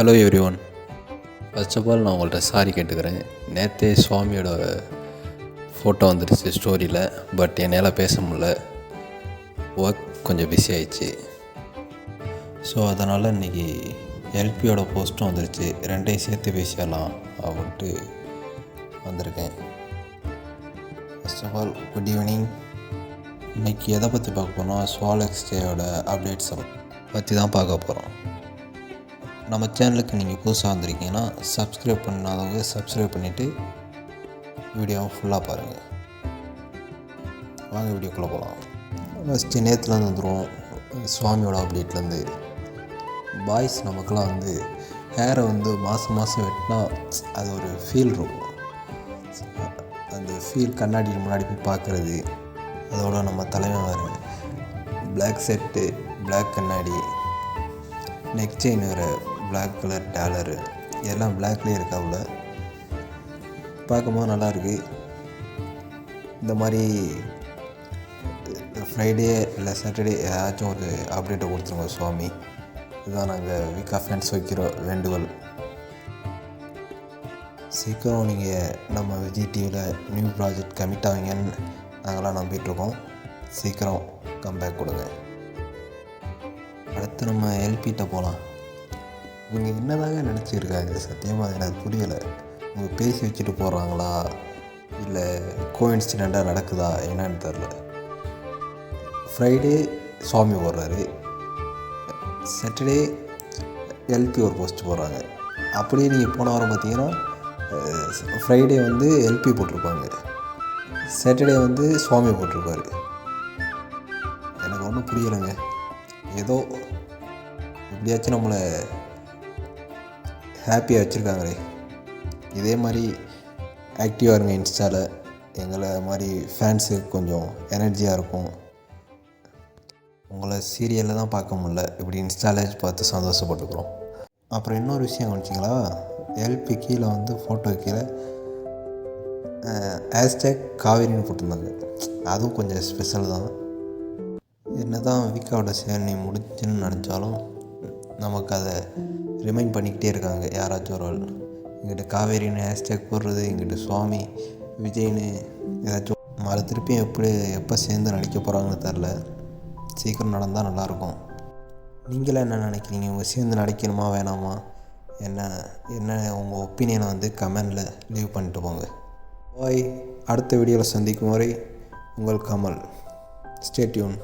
Hello everyone. First of all நான் உங்கள்கிட்ட sorry கேட்டுக்கிறேன். நேற்றே சுவாமியோட ஃபோட்டோ வந்துடுச்சு ஸ்டோரியில். பட் என்னால் பேச முடியல, ஒர்க் கொஞ்சம் பிஸி ஆயிடுச்சு. ஸோ அதனால் இன்றைக்கி எல்பியோட போஸ்ட்டும் வந்துடுச்சு. ரெண்டையும் சேர்த்து பேசிடலாம் அப்படின்ட்டு வந்திருக்கேன். First of all good evening. இன்றைக்கி எதை பற்றி பார்க்க போகிறோம்னா ஸ்வாலெக்ஸ்டேயோட அப்டேட்ஸை பற்றி தான் பார்க்க போகிறோம். நம்ம சேனலுக்கு நீங்கள் புதுசாக வந்திருக்கீங்கன்னா சப்ஸ்கிரைப் பண்ணாதவங்க சப்ஸ்கிரைப் பண்ணிவிட்டு வீடியோவை ஃபுல்லாக பாருங்கள். வாங்க வீடியோக்குள்ளே போகலாம். ஃபஸ்ட்டு நேற்றுலேருந்து வந்துடுவோம். சுவாமியோட அப்டேட்லேருந்து பாய்ஸ் நமக்கெல்லாம் ஹேரை மாதம் வெட்டினா அது ஒரு ஃபீல் இருக்கும். அந்த ஃபீல் கண்ணாடி முன்னாடி போய் பார்க்குறது, அதோட நம்ம தலைவன் வேறு பிளாக் செட்டு, பிளாக் கண்ணாடி, நெக் செயின் வேறு பிளாக் கலர் டாலரு, எல்லாம் பிளாக்லேயே இருக்காப்புல. பார்க்கும்போது நல்லாயிருக்கு. இந்த மாதிரி ஃப்ரைடே இல்லை சாட்டர்டே ஏதாச்சும் ஒரு அப்டேட்டை கொடுத்துருங்க சுவாமி. இதுதான் நாங்கள் வீக் ஆஃப் ஹேண்ட்ஸ் வைக்கிற வேண்டுகோள். சீக்கிரம் நீங்கள் நம்ம விஜய் டிவியில் நியூ ப்ராஜெக்ட் கமிட் ஆவீங்கன்னு நாங்களாம் நம்பிகிட்ருக்கோம். சீக்கிரம் கம்பேக் கொடுங்க. அடுத்து நம்ம எல்பிகிட்ட போகலாம். இவங்க என்னதாங்க நினச்சிருக்காங்க? சத்தியமாக எனக்கு புரியலை. இவங்க பேசி வச்சுட்டு போகிறாங்களா இல்லை கோஇன்சிடெண்ட்டாக நடக்குதா என்னன்னு தெரில. ஃப்ரைடே சுவாமி போடுறாரு, சாட்டர்டே எல்பி ஒரு போஸ்ட் போடுறாங்க. அப்படியே நீங்கள் போன வாரம் பார்த்தீங்கன்னா ஃப்ரைடே எல்பி போட்டிருப்பாங்க, சாட்டர்டே சுவாமி போட்டிருப்பாரு. எனக்கு ஒன்றும் புரியலைங்க. ஏதோ எப்படியாச்சும் நம்மளை ஹாப்பியாக வச்சுருக்காங்களே. இதே மாதிரி ஆக்டிவாக இருங்க இன்ஸ்டாவில். எங்களை மாதிரி ஃபேன்ஸுக்கு கொஞ்சம் எனர்ஜியாக இருக்கும். உங்களை சீரியலில் தான் பார்க்க முடில, இப்படி இன்ஸ்டாலேஜ் பார்த்து சந்தோஷப்பட்டுக்கிறோம். அப்புறம் இன்னொரு விஷயம் கவனிச்சிங்களா? எல்பி கீழே ஃபோட்டோ கீழே ஹேஷ்டேக் காவேரின்னு போட்டிருந்தாங்க. அதுவும் கொஞ்சம் ஸ்பெஷல் தான். என்ன தான் வீக்காவோட சேர்னி முடிச்சுன்னு நினச்சாலும் நமக்கு அதை ரிமைண்ட் பண்ணிக்கிட்டே இருக்காங்க யாராச்சும் ஒரு ஆள். இங்கிட்ட காவேரின்னு ஹேஷ்டேக் போடுறது, இங்கிட்ட சுவாமி விஜய்னு ஏதாச்சும் அதை திருப்பியும் எப்போ சேர்ந்து நடிக்க போகிறாங்கன்னு தெரில. சீக்கிரம் நடந்தால் நல்லாயிருக்கும். நீங்களாம் என்ன நினைக்கிறீங்க? இவங்க சேர்ந்து நடிக்கணுமா வேணாமா? என்ன உங்கள் ஒப்பீனியனை கமெண்டில் லீவ் பண்ணிட்டு போங்க. பாய். அடுத்த வீடியோவில் சந்திக்கும் வரை உங்கள் கமல். Stay tune.